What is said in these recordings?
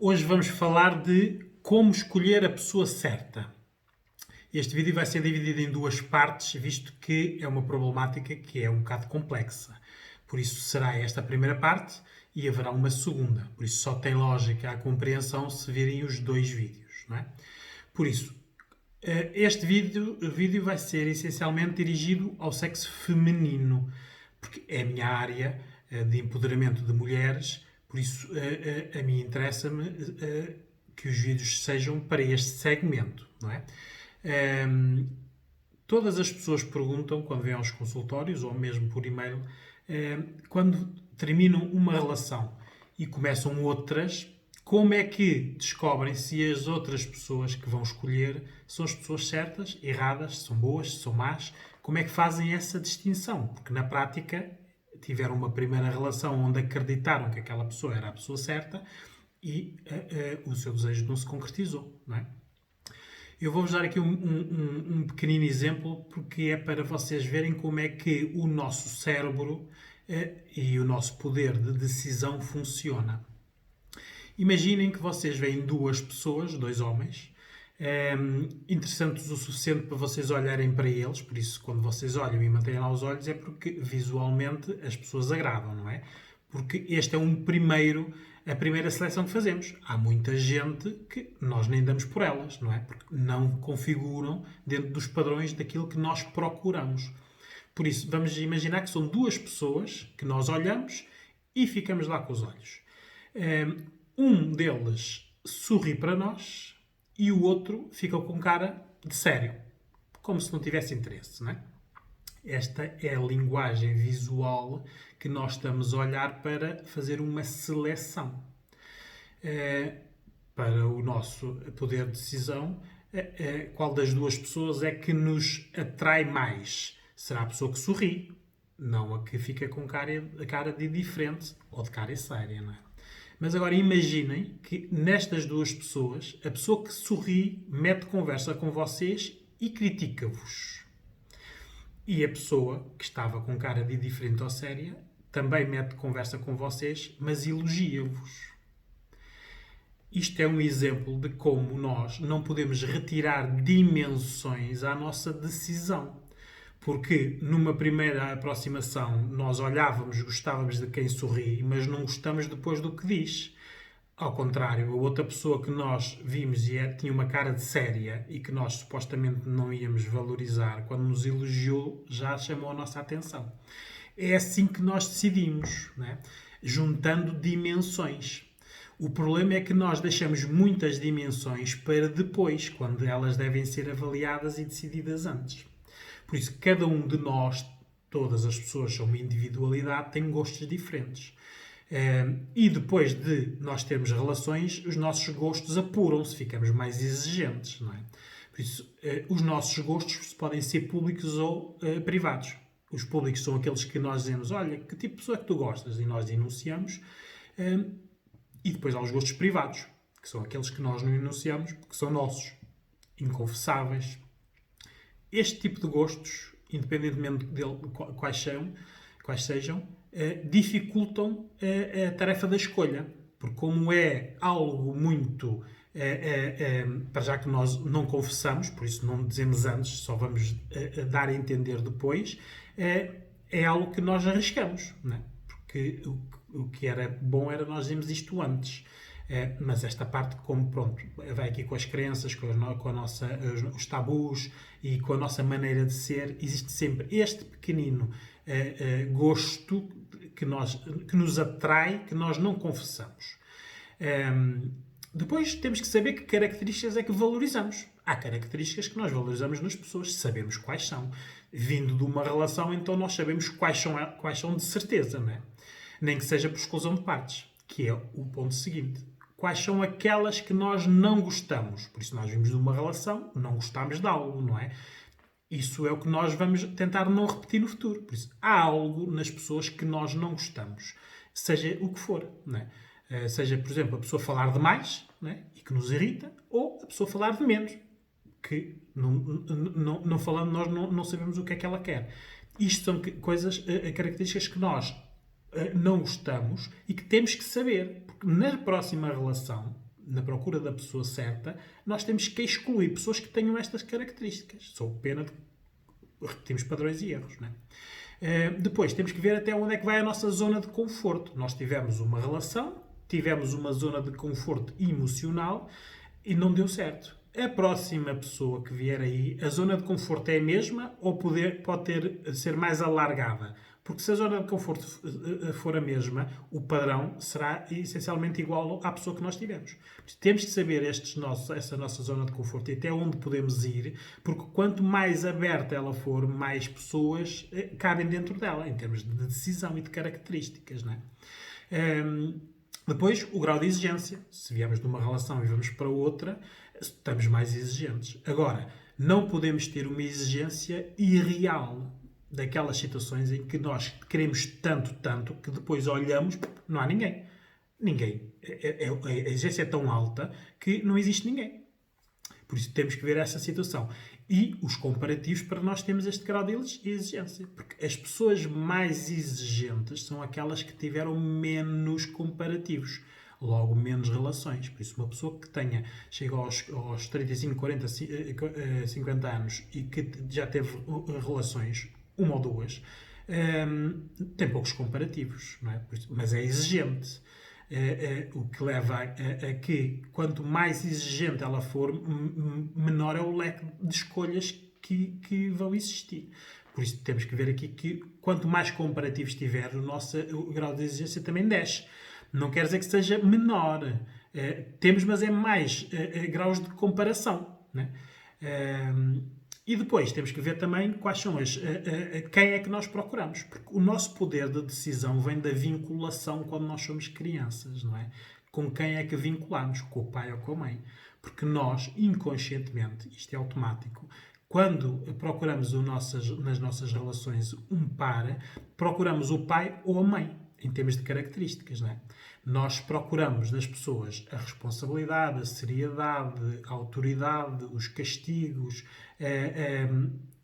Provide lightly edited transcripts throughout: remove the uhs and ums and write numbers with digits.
Hoje vamos falar de como escolher a pessoa certa. Este vídeo vai ser dividido em duas partes, visto que é uma problemática que é um bocado complexa. Por isso será esta a primeira parte e haverá uma segunda. Por isso só tem lógica a compreensão se virem os dois vídeos, não é? Por isso, este vídeo vai ser essencialmente dirigido ao sexo feminino, porque é a minha área de empoderamento de mulheres, por isso a mim interessa-me que os vídeos sejam para este segmento, não é? Todas as pessoas perguntam, quando vêm aos consultórios, ou mesmo por e-mail, quando terminam uma relação e começam outras, como é que descobrem se as outras pessoas que vão escolher são as pessoas certas, erradas, se são boas, se são más? Como é que fazem essa distinção? Porque na prática tiveram uma primeira relação onde acreditaram que aquela pessoa era a pessoa certa e o seu desejo não se concretizou, não é? Eu vou-vos dar aqui um pequenino exemplo, porque é para vocês verem como é que o nosso cérebro e o nosso poder de decisão funciona. Imaginem que vocês veem duas pessoas, dois homens, interessantes o suficiente para vocês olharem para eles, por isso quando vocês olham e mantêm lá os olhos é porque visualmente as pessoas agradam, não é? Porque este é a primeira seleção que fazemos. Há muita gente que nós nem damos por elas, não é? Porque não configuram dentro dos padrões daquilo que nós procuramos. Por isso, vamos imaginar que são duas pessoas que nós olhamos e ficamos lá com os olhos. Um deles sorri para nós e o outro fica com cara de sério, como se não tivesse interesse, não é? Esta é a linguagem visual que nós estamos a olhar para fazer uma seleção. Para o nosso poder de decisão, qual das duas pessoas é que nos atrai mais? Será a pessoa que sorri, não a que fica com cara de diferente ou de cara séria, não é? Mas agora imaginem que nestas duas pessoas, a pessoa que sorri mete conversa com vocês e critica-vos. E a pessoa que estava com cara de diferente ou séria também mete conversa com vocês, mas elogia-vos. Isto é um exemplo de como nós não podemos retirar dimensões à nossa decisão. Porque numa primeira aproximação nós olhávamos, gostávamos de quem sorri, mas não gostamos depois do que diz. Ao contrário, a outra pessoa que nós vimos e tinha uma cara de séria e que nós supostamente não íamos valorizar, quando nos elogiou, já chamou a nossa atenção. É assim que nós decidimos, não é? Juntando dimensões. O problema é que nós deixamos muitas dimensões para depois, quando elas devem ser avaliadas e decididas antes. Por isso, cada um de nós, todas as pessoas são uma individualidade, têm gostos diferentes. E depois de nós termos relações, os nossos gostos apuram-se, ficamos mais exigentes, não é? Por isso, os nossos gostos podem ser públicos ou privados. Os públicos são aqueles que nós dizemos, olha, que tipo de pessoa é que tu gostas? E nós enunciamos. E depois há os gostos privados, que são aqueles que nós não enunciamos, porque são nossos, inconfessáveis. Este tipo de gostos, independentemente de quais sejam, dificultam a tarefa da escolha. Porque como é algo muito... para já que nós não confessamos, por isso não dizemos antes, só vamos dar a entender depois, é algo que nós arriscamos, não é? Porque o que era bom era nós dizermos isto antes. Mas esta parte, como pronto, vai aqui com as crenças, com os tabus e com a nossa maneira de ser, existe sempre este pequenino gosto que nos atrai, que nós não confessamos. Depois temos que saber que características é que valorizamos. Há características que nós valorizamos nas pessoas, sabemos quais são. Vindo de uma relação, então nós sabemos quais são de certeza, não é? Nem que seja por exclusão de partes, que é o ponto seguinte. Quais são aquelas que nós não gostamos? Por isso nós vimos de uma relação, não gostamos de algo, não é? Isso é o que nós vamos tentar não repetir no futuro. Por isso, há algo nas pessoas que nós não gostamos, seja o que for, não é? Seja, por exemplo, a pessoa falar demais, não é? E que nos irrita, ou a pessoa falar de menos, que não falando nós não sabemos o que é que ela quer. Isto são características que nós não gostamos e que temos que saber, porque na próxima relação na procura da pessoa certa, nós temos que excluir pessoas que tenham estas características. Sou pena de repetimos padrões e erros, não é? Depois, temos que ver até onde é que vai a nossa zona de conforto. Nós tivemos uma relação, tivemos uma zona de conforto emocional e não deu certo. A próxima pessoa que vier aí, a zona de conforto é a mesma ou pode ser mais alargada? Porque se a zona de conforto for a mesma, o padrão será essencialmente igual à pessoa que nós tivemos. Temos que saber essa nossa zona de conforto e até onde podemos ir, porque quanto mais aberta ela for, mais pessoas cabem dentro dela, em termos de decisão e de características, não é? Depois, o grau de exigência. Se viemos de uma relação e vamos para outra, estamos mais exigentes. Agora, não podemos ter uma exigência irreal daquelas situações em que nós queremos tanto, que depois olhamos, não há ninguém. Ninguém. A exigência é tão alta que não existe ninguém. Por isso temos que ver essa situação. E os comparativos para nós termos este grau de exigência. Porque as pessoas mais exigentes são aquelas que tiveram menos comparativos. Logo, menos relações. Por isso, uma pessoa que chega aos 35, 40, 50 anos e que já teve relações, uma ou duas, tem poucos comparativos, não é? Mas é exigente. O que leva a que, quanto mais exigente ela for, menor é o leque de escolhas que vão existir. Por isso temos que ver aqui que, quanto mais comparativos tiver, o grau de exigência também desce. Não quer dizer que seja menor. Temos, mas é mais graus de comparação, né? E depois temos que ver também quais são quem é que nós procuramos. Porque o nosso poder de decisão vem da vinculação quando nós somos crianças, não é? Com quem é que vinculamos? Com o pai ou com a mãe. Porque nós, inconscientemente, isto é automático, quando procuramos nas nossas relações um par, procuramos o pai ou a mãe, em termos de características, não é? Nós procuramos nas pessoas a responsabilidade, a seriedade, a autoridade, os castigos,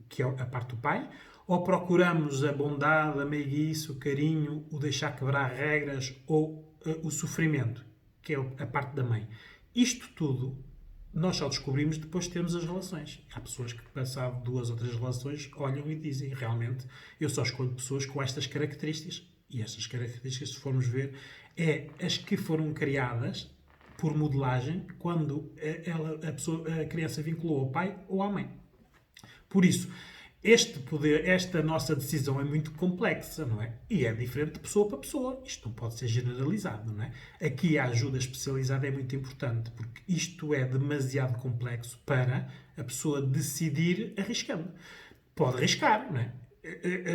que é a parte do pai, ou procuramos a bondade, a meiguice, o carinho, o deixar quebrar regras ou o sofrimento, que é a parte da mãe. Isto tudo nós só descobrimos depois de termos as relações. Há pessoas que, passado 2 ou 3 relações, olham e dizem, realmente, eu só escolho pessoas com estas características. E estas características, se formos ver, as que foram criadas por modelagem quando a criança vinculou ao pai ou à mãe. Por isso, esta nossa decisão é muito complexa, não é? E é diferente de pessoa para pessoa. Isto não pode ser generalizado, não é? Aqui a ajuda especializada é muito importante, porque isto é demasiado complexo para a pessoa decidir arriscando. Pode arriscar, não é?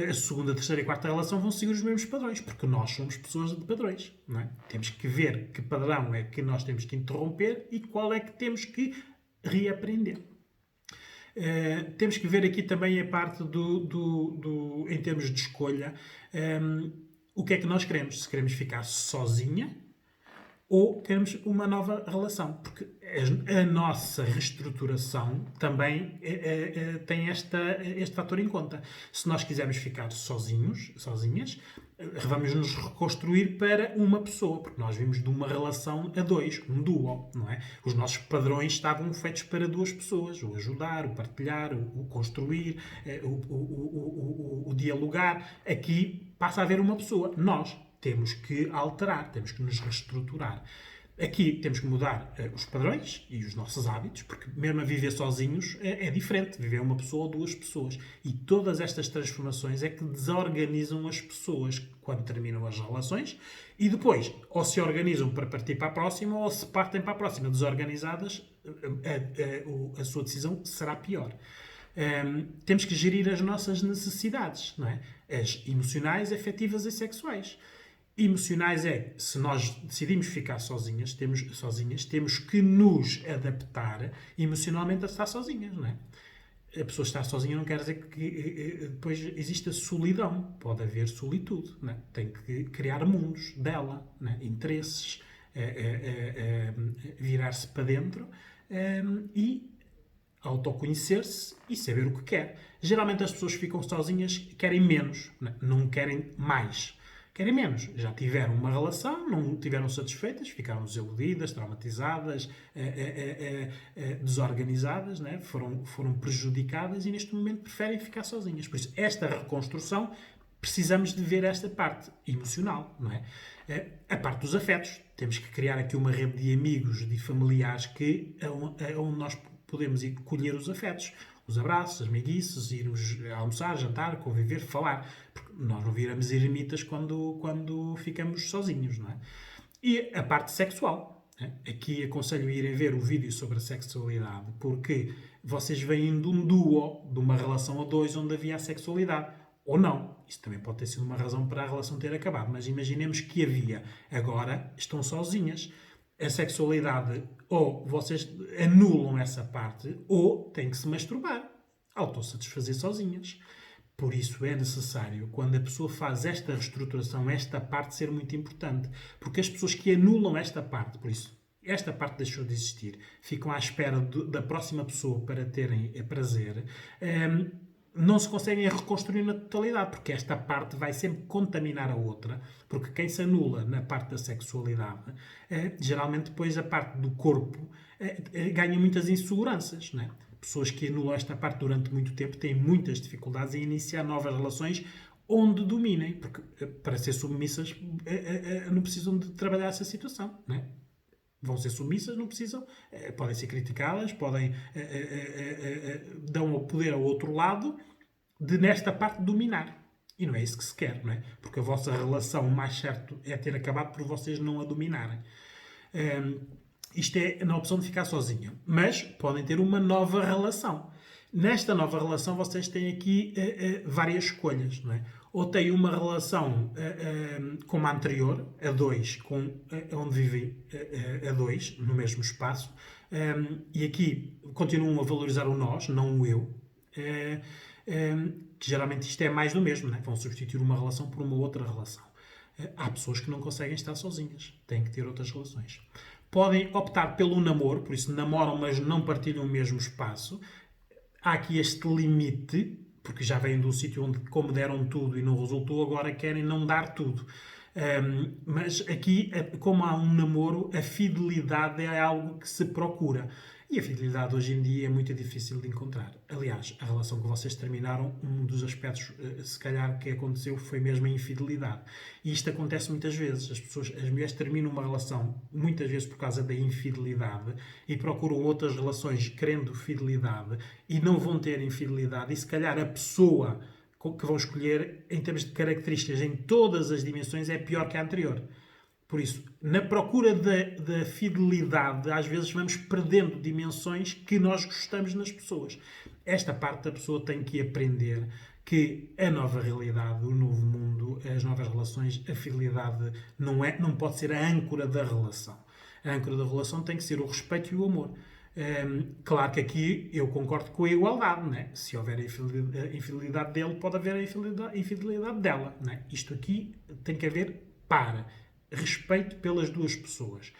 A segunda, terceira e quarta relação vão seguir os mesmos padrões, porque nós somos pessoas de padrões, não é? Temos que ver que padrão é que nós temos que interromper e qual é que temos que reaprender. Temos que ver aqui também a parte em termos de escolha, o que é que nós queremos. Se queremos ficar sozinha ou queremos uma nova relação. Porque a nossa reestruturação também tem este fator em conta. Se nós quisermos ficar sozinhas, vamos nos reconstruir para uma pessoa, porque nós vimos de uma relação a 2, um duo, não é? Os nossos padrões estavam feitos para 2 pessoas, o ajudar, o partilhar, o construir, o dialogar. Aqui passa a haver uma pessoa. Nós temos que alterar, temos que nos reestruturar. Aqui temos que mudar os padrões e os nossos hábitos, porque mesmo a viver sozinhos é diferente. Viver uma pessoa ou 2 pessoas. E todas estas transformações é que desorganizam as pessoas quando terminam as relações e depois ou se organizam para partir para a próxima ou se partem para a próxima desorganizadas, a sua decisão será pior. Temos que gerir as nossas necessidades, não é? As emocionais, afetivas e sexuais. Emocionais se nós decidimos ficar sozinhas, temos que nos adaptar emocionalmente a estar sozinhas, não é? A pessoa estar sozinha não quer dizer que depois exista solidão. Pode haver solitude, não é? Tem que criar mundos dela, não é? Interesses, virar-se para dentro e autoconhecer-se e saber o que quer. Geralmente as pessoas que ficam sozinhas querem menos, não querem mais. querem menos. Já tiveram uma relação, não tiveram satisfeitas, ficaram desiludidas, traumatizadas, desorganizadas, né? Foram prejudicadas e neste momento preferem ficar sozinhas. Por isso, esta reconstrução, precisamos de ver esta parte emocional, não é? A parte dos afetos. Temos que criar aqui uma rede de amigos, de familiares onde nós podemos ir colher os afetos. Os abraços, as meiguices, irmos almoçar, jantar, conviver, falar. Porque nós não viramos eremitas quando ficamos sozinhos, não é? E a parte sexual. Aqui aconselho a irem ver o vídeo sobre a sexualidade, porque vocês vêm de um duo, de uma relação a dois, onde havia a sexualidade. Ou não. Isso também pode ter sido uma razão para a relação ter acabado. Mas imaginemos que havia. Agora estão sozinhas. A sexualidade, ou vocês anulam essa parte, ou têm que se masturbar, autossatisfazer sozinhas. Por isso é necessário, quando a pessoa faz esta reestruturação, esta parte ser muito importante. Porque as pessoas que anulam esta parte, por isso, esta parte deixou de existir, ficam à espera da próxima pessoa para terem prazer, não se conseguem reconstruir na totalidade, porque esta parte vai sempre contaminar a outra, porque quem se anula na parte da sexualidade, geralmente depois a parte do corpo ganha muitas inseguranças, não é? Pessoas que anulam esta parte durante muito tempo têm muitas dificuldades em iniciar novas relações onde dominem, porque para ser submissas não precisam de trabalhar essa situação, não é? Vão ser submissas, não precisam, podem ser criticadas, dão o poder ao outro lado de nesta parte dominar. E não é isso que se quer, não é? Porque a vossa relação, o mais certo é ter acabado por vocês não a dominarem. Isto é na opção de ficar sozinho. Mas podem ter uma nova relação. Nesta nova relação vocês têm aqui várias escolhas, não é? Ou têm uma relação como a anterior, a dois, onde vivem a dois, no mesmo espaço, e aqui continuam a valorizar o nós, não o eu, que geralmente isto é mais do mesmo, não é? Vão substituir uma relação por uma outra relação. Há pessoas que não conseguem estar sozinhas, têm que ter outras relações. Podem optar pelo namoro, por isso namoram, mas não partilham o mesmo espaço. Há aqui este limite, porque já vêm de um sítio onde, como deram tudo e não resultou, agora querem não dar tudo. Mas aqui, como há um namoro, a fidelidade é algo que se procura. E a fidelidade hoje em dia é muito difícil de encontrar. Aliás, a relação que vocês terminaram, um dos aspectos, se calhar, que aconteceu foi mesmo a infidelidade. E isto acontece muitas vezes. As mulheres terminam uma relação, muitas vezes por causa da infidelidade, e procuram outras relações querendo fidelidade, e não vão ter infidelidade. E se calhar a pessoa que vão escolher, em termos de características, em todas as dimensões, é pior que a anterior. Por isso, na procura da fidelidade, às vezes vamos perdendo dimensões que nós gostamos nas pessoas. Esta parte da pessoa tem que aprender que a nova realidade, o novo mundo, as novas relações, a fidelidade não pode ser a âncora da relação. A âncora da relação tem que ser o respeito e o amor. Claro que aqui eu concordo com a igualdade, né? Se houver a infidelidade dele, pode haver a infidelidade dela, né? Isto aqui tem que haver respeito pelas duas pessoas.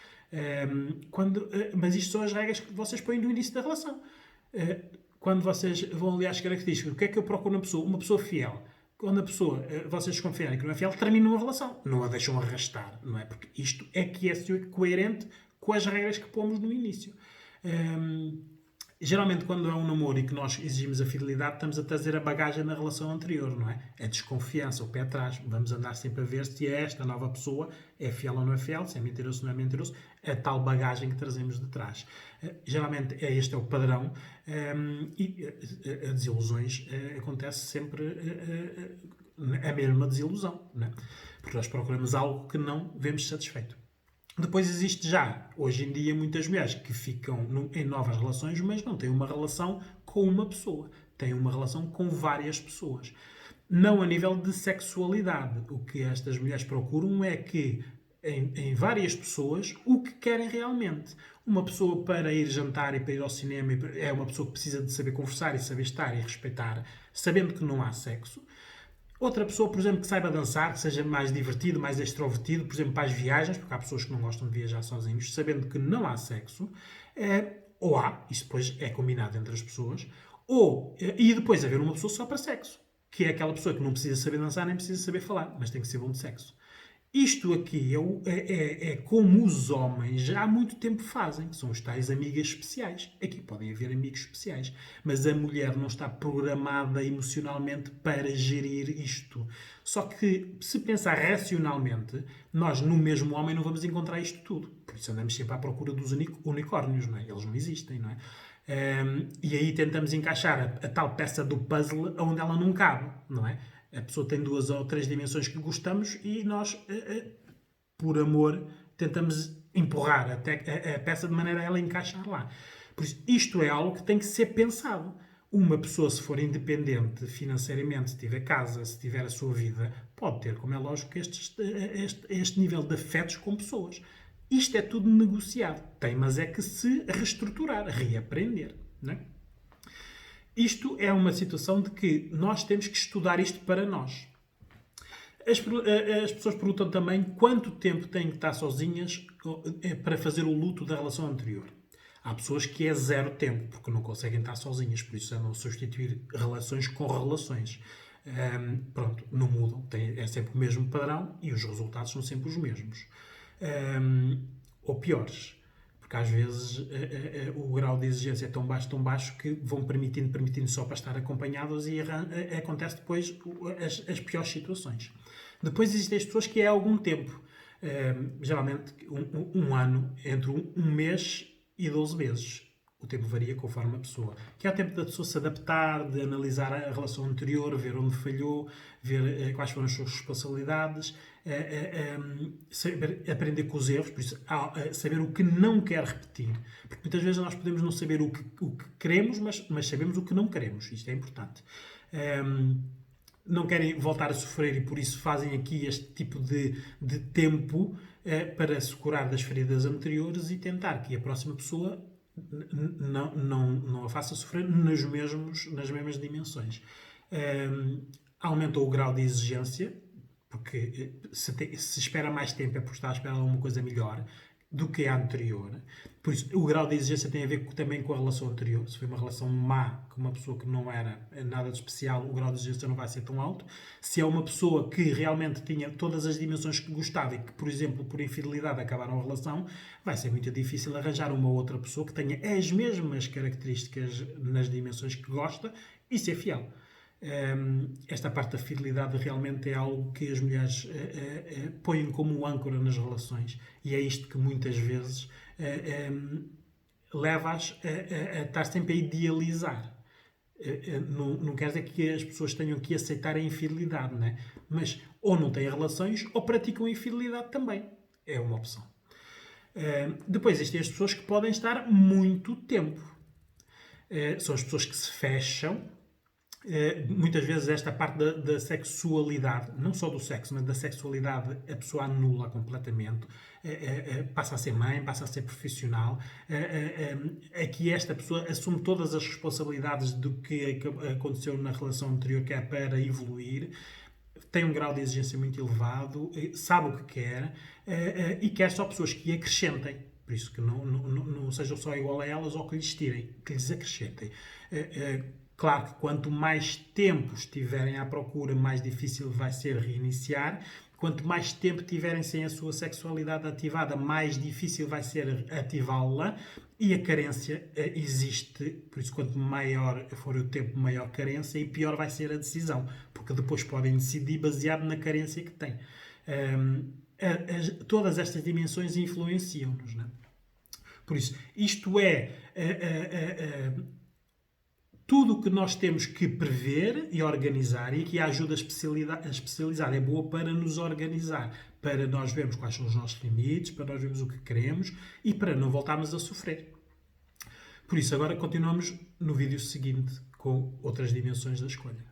Mas isto são as regras que vocês põem no início da relação. Quando vocês vão ali às características, o que é que eu procuro na pessoa? Uma pessoa fiel. Quando a pessoa, vocês desconfiarem que não é fiel, terminam a relação. Não a deixam arrastar, não é? Porque isto é que é coerente com as regras que pomos no início. Geralmente, quando é um namoro e que nós exigimos a fidelidade, estamos a trazer a bagagem na relação anterior, não é? A desconfiança, o pé atrás. Vamos andar sempre a ver se esta nova pessoa é fiel ou não é fiel, se é mentiroso ou não é mentiroso. A tal bagagem que trazemos de trás. Geralmente, este é o padrão e as desilusões acontece sempre a mesma desilusão, não é? Porque nós procuramos algo que não vemos satisfeito. Depois existe já, hoje em dia, muitas mulheres que ficam em novas relações, mas não têm uma relação com uma pessoa. Têm uma relação com várias pessoas. Não a nível de sexualidade. O que estas mulheres procuram é que, em várias pessoas, o que querem realmente. Uma pessoa para ir jantar e para ir ao cinema é uma pessoa que precisa de saber conversar e saber estar e respeitar, sabendo que não há sexo. Outra pessoa, por exemplo, que saiba dançar, que seja mais divertido, mais extrovertido, por exemplo, para as viagens, porque há pessoas que não gostam de viajar sozinhos, sabendo que não há sexo, ou há, isso depois é combinado entre as pessoas, e depois haver uma pessoa só para sexo, que é aquela pessoa que não precisa saber dançar nem precisa saber falar, mas tem que ser bom de sexo. Isto aqui é como os homens já há muito tempo fazem, que são os tais amigas especiais. Aqui podem haver amigos especiais, mas a mulher não está programada emocionalmente para gerir isto. Só que, se pensar racionalmente, nós no mesmo homem não vamos encontrar isto tudo. Por isso andamos sempre à procura dos unicórnios, não é? Eles não existem, não é? E aí tentamos encaixar a tal peça do puzzle onde ela não cabe, não é? A pessoa tem 2 ou 3 dimensões que gostamos e nós, por amor, tentamos empurrar até a peça de maneira a ela encaixar lá. Por isso, isto é algo que tem que ser pensado. Uma pessoa, se for independente financeiramente, se tiver casa, se tiver a sua vida, pode ter, como é lógico, este nível de afetos com pessoas. Isto é tudo negociado. Tem, mas é que se reestruturar, reaprender. Não é? Isto é uma situação de que nós temos que estudar isto para nós. As pessoas perguntam também quanto tempo têm que estar sozinhas para fazer o luto da relação anterior. Há pessoas que é 0 tempo, porque não conseguem estar sozinhas, por isso andam a substituir relações com relações. Pronto, não mudam, é sempre o mesmo padrão e os resultados são sempre os mesmos. Ou piores. Porque às vezes o grau de exigência é tão baixo que vão permitindo só para estar acompanhados e acontece depois as piores situações. Depois existem as pessoas que é algum tempo, geralmente um ano, entre um mês e 12 meses. O tempo varia conforme a pessoa. Que há tempo da pessoa se adaptar, de analisar a relação anterior, ver onde falhou, ver quais foram as suas responsabilidades, saber aprender com os erros, por isso, saber o que não quer repetir. Porque muitas vezes nós podemos não saber o que queremos, mas sabemos o que não queremos. Isto é importante. Não querem voltar a sofrer e por isso fazem aqui este tipo de tempo para se curar das feridas anteriores e tentar que a próxima pessoa não a faça sofrer nas mesmas dimensões. Aumenta o grau de exigência, porque se espera mais tempo é porque está a esperar alguma coisa melhor do que a anterior. Por isso, o grau de exigência tem a ver também com a relação anterior. Se foi uma relação má com uma pessoa que não era nada de especial, o grau de exigência não vai ser tão alto. Se é uma pessoa que realmente tinha todas as dimensões que gostava e que, por exemplo, por infidelidade acabaram a relação, vai ser muito difícil arranjar uma outra pessoa que tenha as mesmas características nas dimensões que gosta e ser fiel. Esta parte da fidelidade realmente é algo que as mulheres põem como âncora nas relações e é isto que muitas vezes leva-as a estar sempre a idealizar. Não quer dizer que as pessoas tenham que aceitar a infidelidade, não é? Mas ou não têm relações ou praticam a infidelidade também. É uma opção. Depois existem as pessoas que podem estar muito tempo. São as pessoas que se fecham. Muitas vezes esta parte da sexualidade, não só do sexo, mas da sexualidade, a pessoa anula completamente, passa a ser mãe, passa a ser profissional. Aqui esta pessoa assume todas as responsabilidades do que aconteceu na relação anterior, que é para evoluir, tem um grau de exigência muito elevado, sabe o que quer e quer só pessoas que acrescentem. Por isso que não sejam só igual a elas ou que lhes tirem, que lhes acrescentem. Claro que quanto mais tempo estiverem à procura, mais difícil vai ser reiniciar. Quanto mais tempo tiverem sem a sua sexualidade ativada, mais difícil vai ser ativá-la. E a carência existe, por isso quanto maior for o tempo, maior carência e pior vai ser a decisão. Porque depois podem decidir baseado na carência que têm. Todas estas dimensões influenciam-nos, não é? Por isso, isto é tudo o que nós temos que prever e organizar, e que a ajuda especializada é boa para nos organizar, para nós vermos quais são os nossos limites, para nós vermos o que queremos e para não voltarmos a sofrer. Por isso, agora continuamos no vídeo seguinte com outras dimensões da escolha.